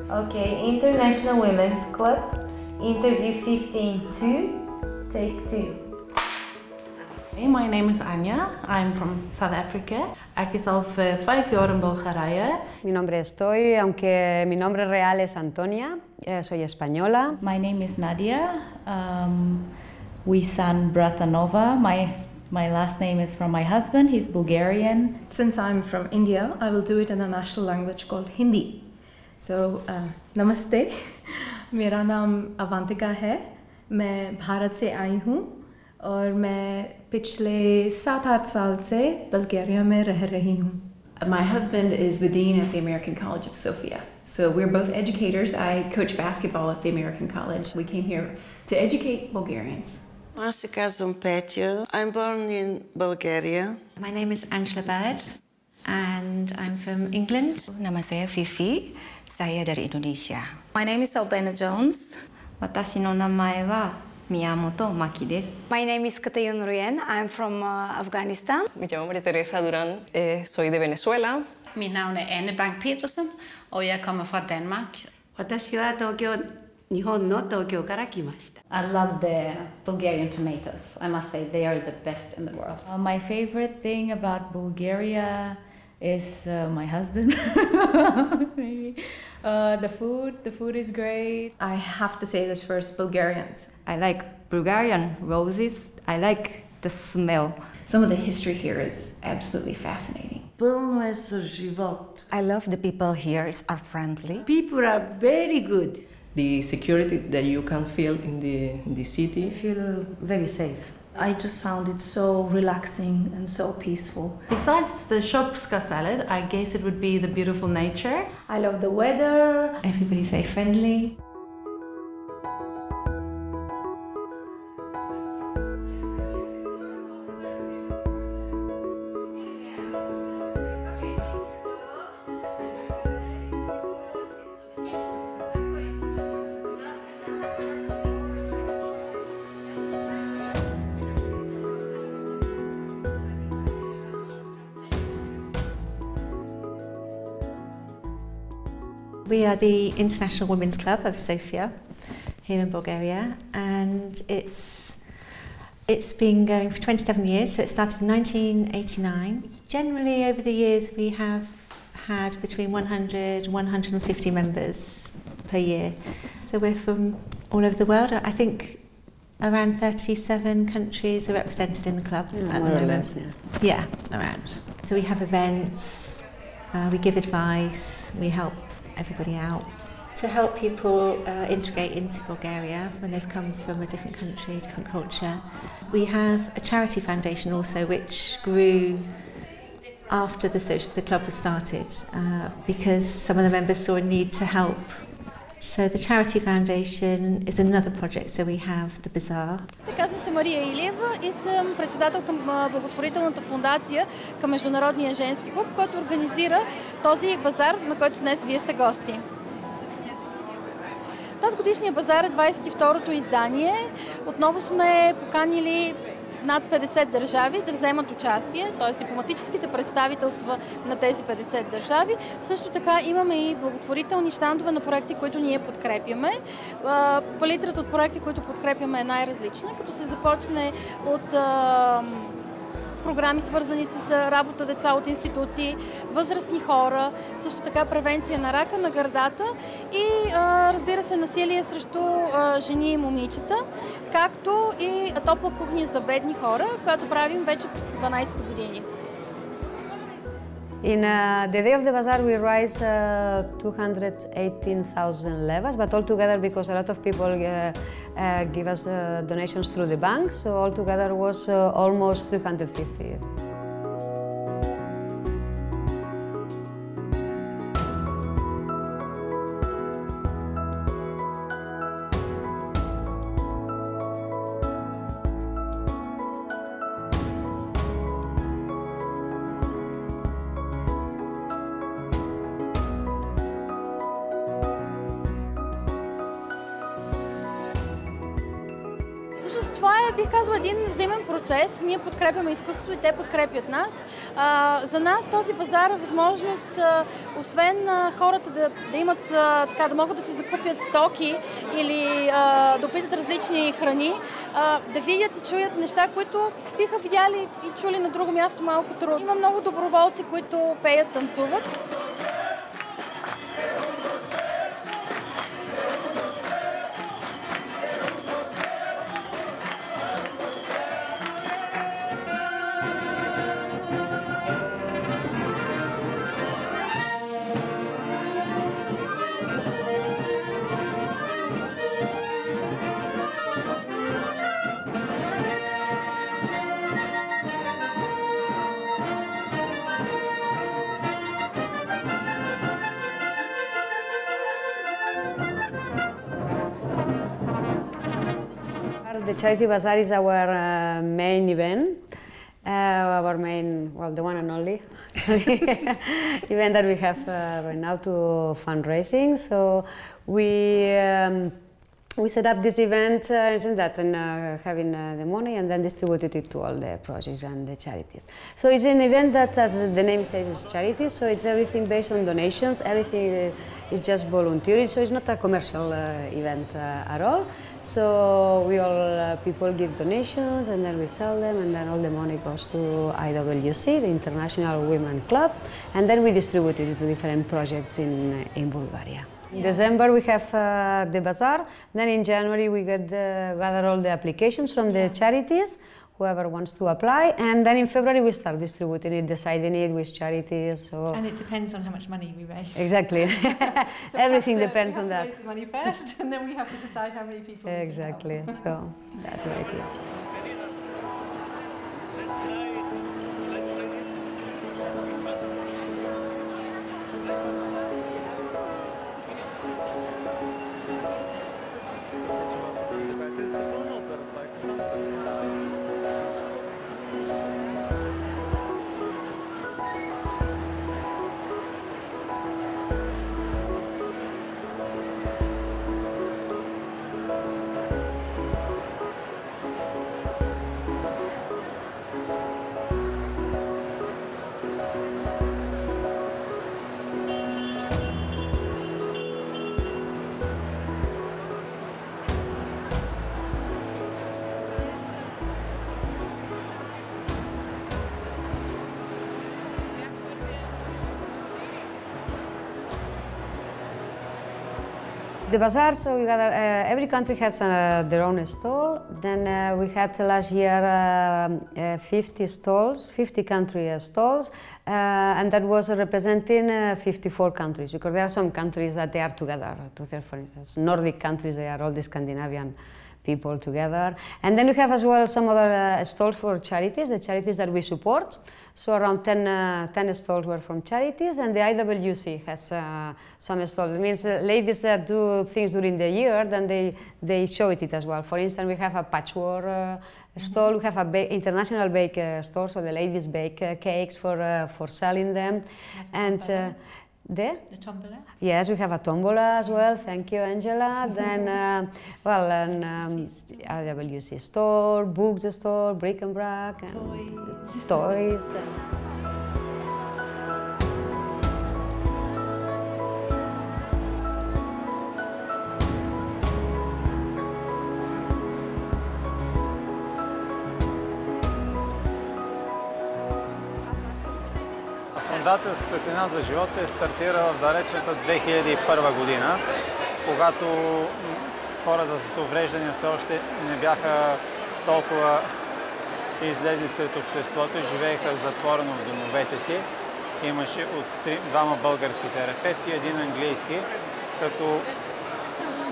Okay, International Women's Club, interview 15-2, take 2. Hey, my name is Anja. I'm from South Africa. Ik is al 5 jaar in Bulgarije. Mi nombre es Toy, aunque mi nombre real es Antonia. Soy española. My name is Nadia. We son Bratanova. My last name is from my husband. He's Bulgarian. Since I'm from India, I will do it in a national language called Hindi. So, namaste. मेरा नाम अवंतिका है. मैं भारत से आई हूँ और मैं पिछले 7-8 साल से बल्गारिया में रह रही हूँ. My husband is the dean at the American College of Sofia. So we're both educators. I coach basketball at the American College. We came here to educate Bulgarians. Аз се казвам Петя. I'm born in Bulgaria. My name is Angela Bird and I'm from England. Nama saya Fifi. Saya dari Indonesia. My name is Albana Jones. 私の名前は宮本真希です。My name is Katayun Ruyen. I'm from Afghanistan. Me llamo María Teresa Durán. Soy de Venezuela. Mit navn Anne Bang Petersen, og jeg kommer fra Danmark. 私は日本の東京から来ました。I love the Bulgarian tomatoes. I must say they are the best in the world. My favorite thing about Bulgaria is my husband. Maybe. The food is great. I have to say this first, Bulgarians. I like Bulgarian roses. I like the smell. Some of the history here is absolutely fascinating. Пълно е с живот. I love the people here are friendly. People are very good. The security that you can feel in the city. You feel very safe. I just found it so relaxing and so peaceful. Besides the shopska salad, I guess it would be the beautiful nature. I love the weather. Everybody's very friendly. We are the International Women's Club of Sofia here in Bulgaria, and it's been going for 27 years, so it started in 1989. Generally over the years we have had between 100 and 150 members per year. So we're from all over the world. I think around 37 countries are represented in the club at the moment. Yeah, around. So we have events, we give advice, we help everybody out to help people integrate into Bulgaria when they've come from a different country, different culture. We have a charity foundation also which grew after the club was started because some of the members saw a need to help. So the charity foundation is another project. So we have the bazaar. Казвам се Мария Илиева и съм председател към благотворителната фондация към Международния женски клуб, който организира този базар, на който днес вие сте гости. Тази годишния базар е 22-то издание. Отново сме поканили над 50 държави да вземат участие, т.е. дипломатическите представителства на тези 50 държави. Също така имаме и благотворителни щандове на проекти, които ние подкрепяме. Палитрата от проекти, които подкрепяме е най-различна, като се започне от програми, свързани с работа деца от институции, възрастни хора, също така превенция на рака на гърдата и разбира се насилие срещу жени и момичета, както и топла кухня за бедни хора, която правим вече 12 години. In the day of the bazaar we raise 218,000 levas, but altogether because a lot of people give us donations through the bank, so altogether was almost 350. Всъщност това бих казала, един взаимен процес. Ние подкрепяме изкуството и те подкрепят нас. За нас този пазар е възможност, освен хората да имат, така, да могат да си закупят стоки или да опитат различни храни, да видят и чуят неща, които биха видяли и чули на друго място малко трудно. Има много доброволци, които пеят, танцуват. The Charity Bazaar is our main event, our main, well, the one and only event that we have right now to fundraising. So we set up this event and having the money and then distributed it to all the projects and the charities. So it's an event that, as the name says, is charities. So it's everything based on donations. Everything is just voluntary. So it's not a commercial event at all. So we all people give donations and then we sell them, and then all the money goes to IWC, the International Women Club, and then we distribute it to different projects in Bulgaria. In December we have the bazaar, then in January we gather all the applications from the charities, whoever wants to apply, and then in February we start distributing it, deciding it with charities. So and it depends on how much money we raise. Exactly. So everything depends on that. We have to raise the money first, and then we have to decide how many people. Exactly. So that's right. The bazaar, so we gather, every country has their own stall. Then we had last year 50 stalls, 50 country stalls, and that was representing 54 countries, because there are some countries that they are together. For instance, Nordic countries, they are all the Scandinavian people together. And then we have as well some other stalls for charities, the charities that we support. So around 10 stalls were from charities, and the IWC has some stalls. It means ladies that do things during the year, then they show it as well. For instance, we have a patchwork stall, we have an international bake store, so the ladies bake cakes for selling them. And the tombola? Yes, we have a tombola as well. Thank you, Angela. Then, well, an IWC store, books store, bric-a-brac, and toys. Фондация Светлина за живота стартира в далечната 2001 година, когато хората с увреждания все още не бяха толкова излезли след обществото и живееха затворено в домовете си. Имаше двама български терапевти и един английски, като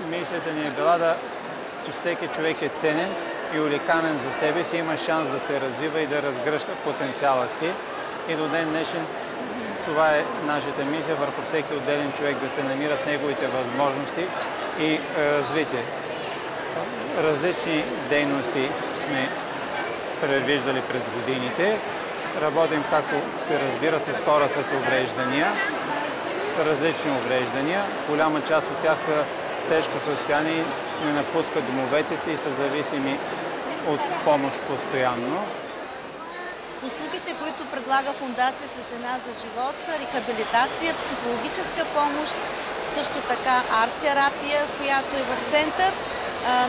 мисията ни е била, че всеки човек е ценен и уникален за себе си, има шанс да се развива и да разгръща потенциалът си. И до ден днешен това е нашата мисия, върху всеки отделен човек да се намират неговите възможности и развитие. Различни дейности сме предвиждали през годините. Работим, както се разбира, с хора с увреждания, с различни увреждания. Голяма част от тях са в тежко състояние, не напускат домовете си и са зависими от помощ постоянно. Услугите, които предлага Фондация Светлина за живот, са рехабилитация, психологическа помощ, също така арт-терапия, която е в център.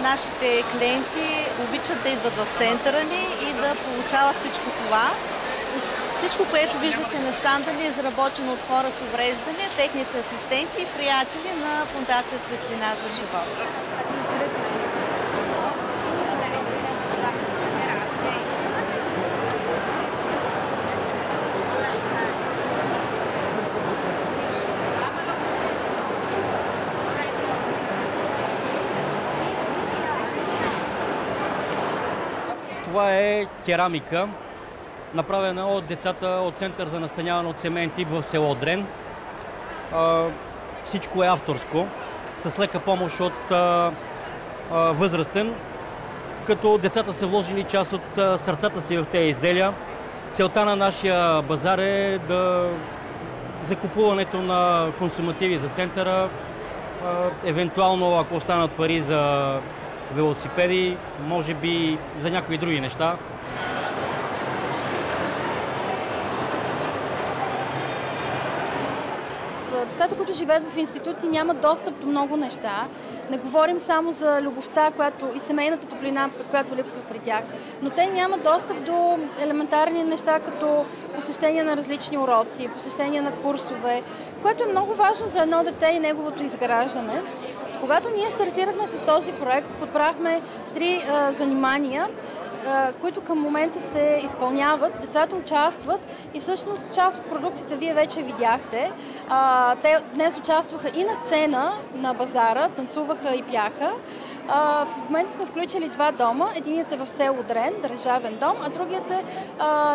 Нашите клиенти обичат да идват в центъра ни и да получават всичко това. Всичко, което виждате на щанда ни, е изработено от хора с увреждания, техните асистенти и приятели на Фондация Светлина за живот. Това е керамика, направена от децата от Център за настаняване от семейен тип в село Дрен. Всичко е авторско, с лека помощ от възрастен, като децата са вложили част от сърцата си в тези изделия. Целта на нашия базар е да закупуването на консумативи за центъра, евентуално ако останат пари за велосипеди, може би за някои други неща. Децата, които живеят в институции, нямат достъп до много неща. Не говорим само за любовта и семейната топлина, която липсва при тях, но те нямат достъп до елементарни неща, като посещение на различни уроци, посещение на курсове, което е много важно за едно дете и неговото изграждане. Когато ние стартирахме с този проект, подбрахме 3 занимания, които към момента се изпълняват. Децата участват и всъщност част от продукциите вие вече видяхте. Те днес участваха и на сцена на базара, танцуваха и пяха. В момента сме включили 2 дома. Единият е в село Дрен, държавен дом, а другият е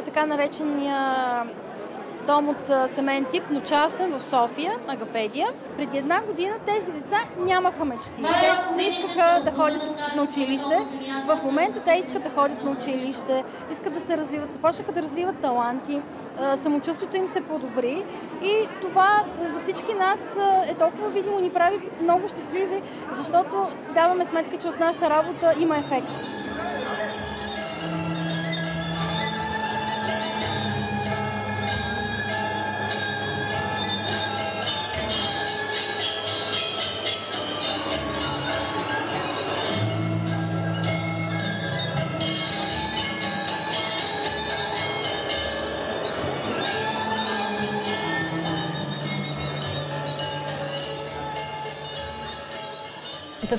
така наречения дом от семейен тип, но частен в София, Агапедия. Преди 1 година тези деца нямаха мечти. Те не искаха да ходят на училище. В момента те искат да ходят на училище, искат да се развиват, започнаха да развиват таланти, самочувствието им се подобри и това за всички нас е толкова видимо, ни прави много щастливи, защото си даваме сметка, че от нашата работа има ефект.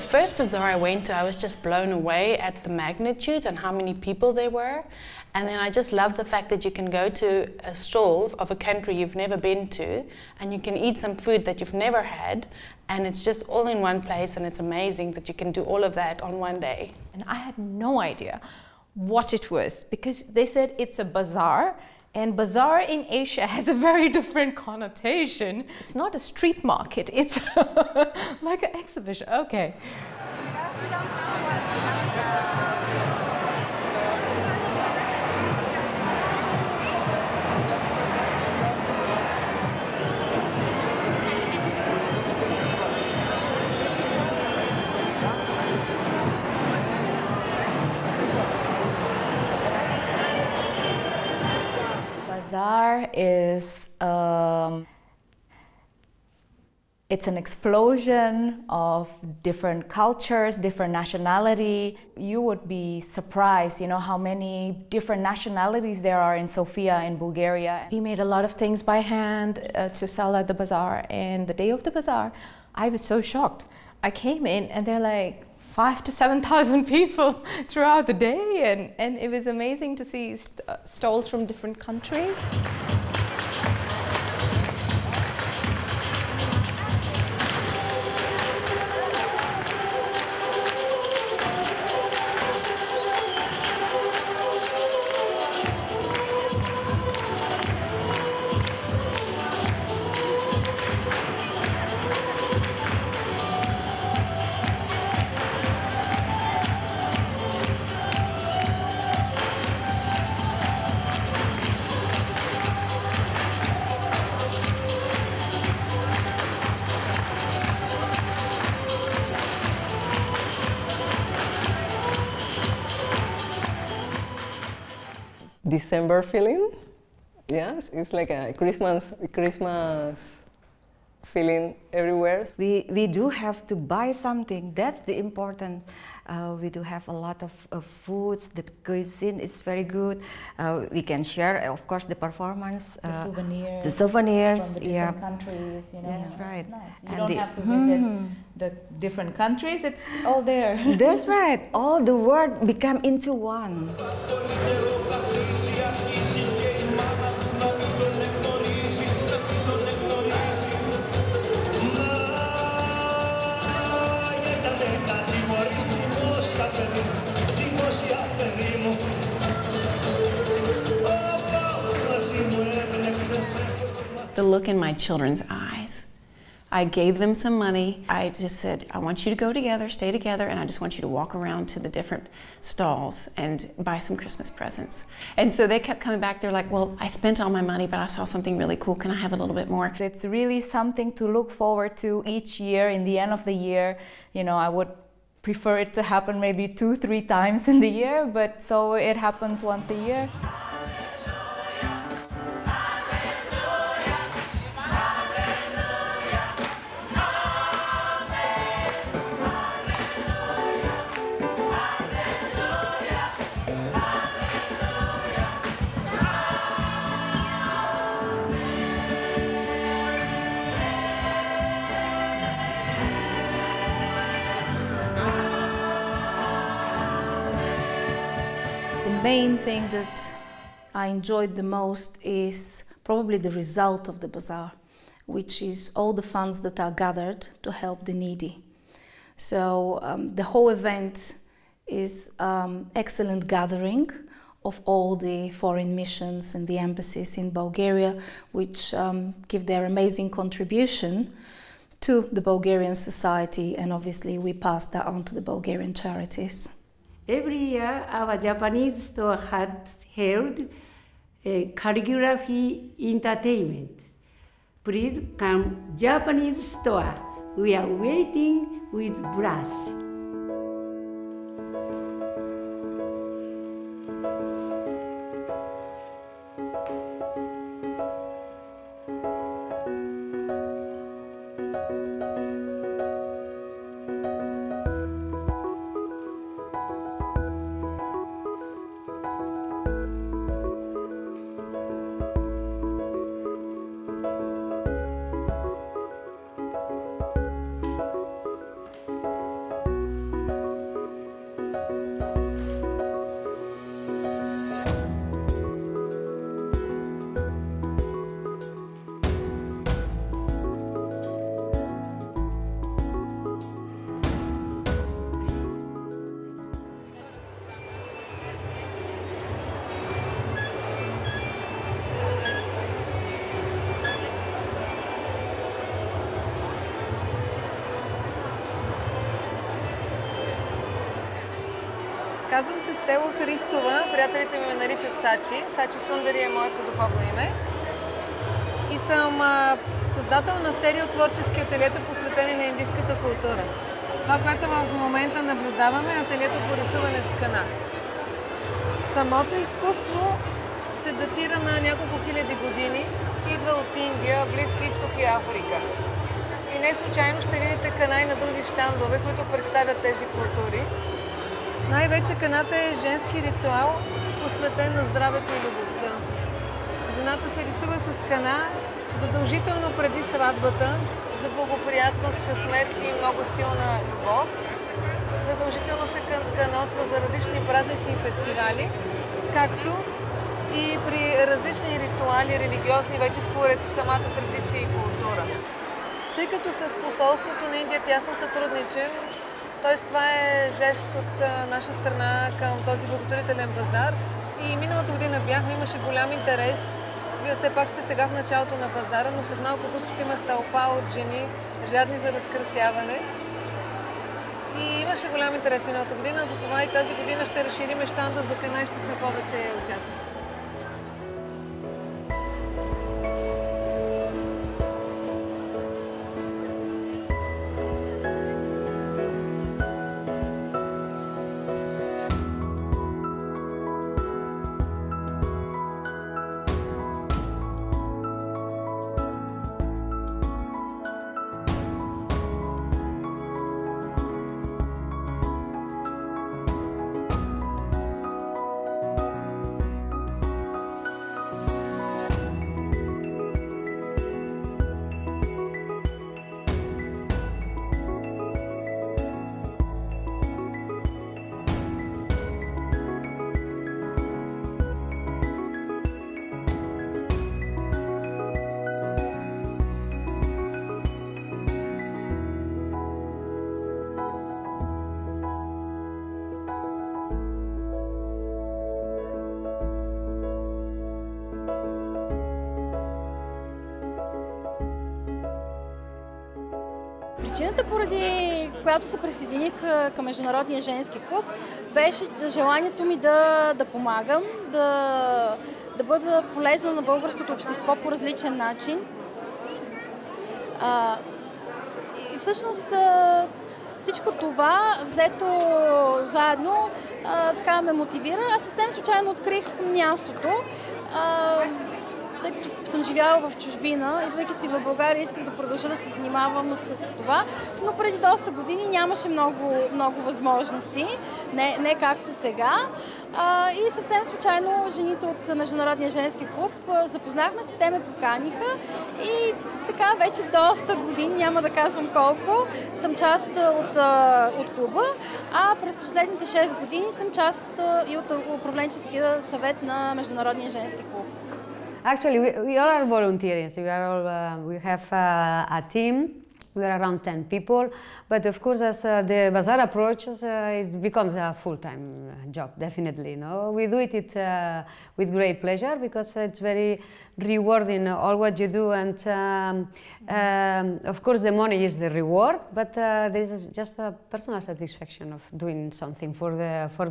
The first bazaar I went to, I was just blown away at the magnitude and how many people there were. And then I just love the fact that you can go to a stall of a country you've never been to and you can eat some food that you've never had, and it's just all in one place, and it's amazing that you can do all of that on one day. And I had no idea what it was because they said it's a bazaar. And bazaar in Asia has a very different connotation. It's not a street market, it's like an exhibition. Okay. Bazaar is it's an explosion of different cultures, different nationality. You would be surprised, you know, how many different nationalities there are in Sofia, in Bulgaria. We made a lot of things by hand to sell at the bazaar, and the day of the bazaar, I was so shocked. I came in and they're like 5,000 to 7,000 people throughout the day, and it was amazing to see stalls from different countries. December feeling. Yes, it's like a Christmas feeling everywhere. We do have to buy something. That's the important. We do have a lot of foods. The cuisine is very good. We can share, of course, the performance. The souvenirs. The souvenirs. From the different countries. You know, that's right. Nice. You don't have to visit the different countries. It's all there. That's right. All the world become into one. The look in my children's eyes. I gave them some money. I just said, I want you to go together, stay together, and I just want you to walk around to the different stalls and buy some Christmas presents. And so they kept coming back. They're like, well, I spent all my money, but I saw something really cool. Can I have a little bit more? It's really something to look forward to each year. In the end of the year, you know, I would prefer it to happen maybe 2-3 times in the year, but so it happens once a year. The main thing that I enjoyed the most is probably the result of the bazaar, which is all the funds that are gathered to help the needy. So the whole event is excellent gathering of all the foreign missions and the embassies in Bulgaria, which give their amazing contribution to the Bulgarian society, and obviously we pass that on to the Bulgarian charities. Every year, our Japanese store had held a calligraphy entertainment. Please come Japanese store. We are waiting with brush. Казвам се Стела Христова, приятелите ми ме наричат Сачи. Сачи Сундари е моето духовно име. И съм създател на серия от творчески ателиета, посветени на индийската култура. Това, което в момента наблюдаваме, е ателието по рисуване с кана. Самото изкуство се датира на няколко хиляди години, идва от Индия, Близки изток и Африка. И не случайно ще видите кана и на други щандове, които представят тези култури. Най-вече каната е женски ритуал, посветен на здравето и любовта. Жената се рисува с кана задължително преди сватбата, за благоприятност, късмет и много силна любов. Задължително се каносва за различни празници и фестивали, както и при различни ритуали, религиозни, вече според самата традиция и култура. Тъй като с посолството на Индия тясно сътрудничим, т.е. това е жест от наша страна към този благотворителен базар. И миналата година бяхме, имаше голям интерес. Вие все пак сте сега в началото на базара, но след малко тук ще има тълпа от жени, жадни за разкрасяване. И имаше голям интерес миналата година, затова и тази година ще разширим щанда за кана и ще сме повече участници. Причината, поради която се присъединих към Международния женски клуб, беше желанието ми да помагам, да бъда полезна на българското общество по различен начин. И всъщност всичко това, взето заедно, така ме мотивира. Аз съвсем случайно открих мястото. Тъй като съм живяла в чужбина, идвайки си в България, исках да продължа да се занимавам с това, но преди доста години нямаше много възможности, не както сега. И съвсем случайно жените от Международния женски клуб запознахме се, те ме поканиха и така вече доста години, няма да казвам колко, съм част от клуба, а през последните 6 години съм част и от управленческия съвет на Международния женски клуб. Actually, we all are volunteers. We have a team. We are around 10 people. But of course, as the bazaar approaches, it becomes a full-time job, definitely. No? We do it with great pleasure because it's very rewarding, all what you do. And of course, the money is the reward, but there is just a personal satisfaction of doing something for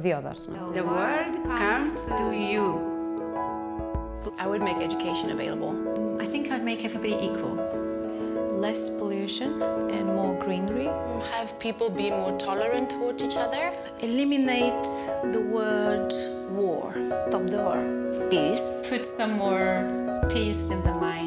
the others. No? The world comes to you. I would make education available. I think I'd make everybody equal. Less pollution and more greenery. Have people be more tolerant towards each other. Eliminate the word war. Stop the war. Peace. Put some more peace in the mind.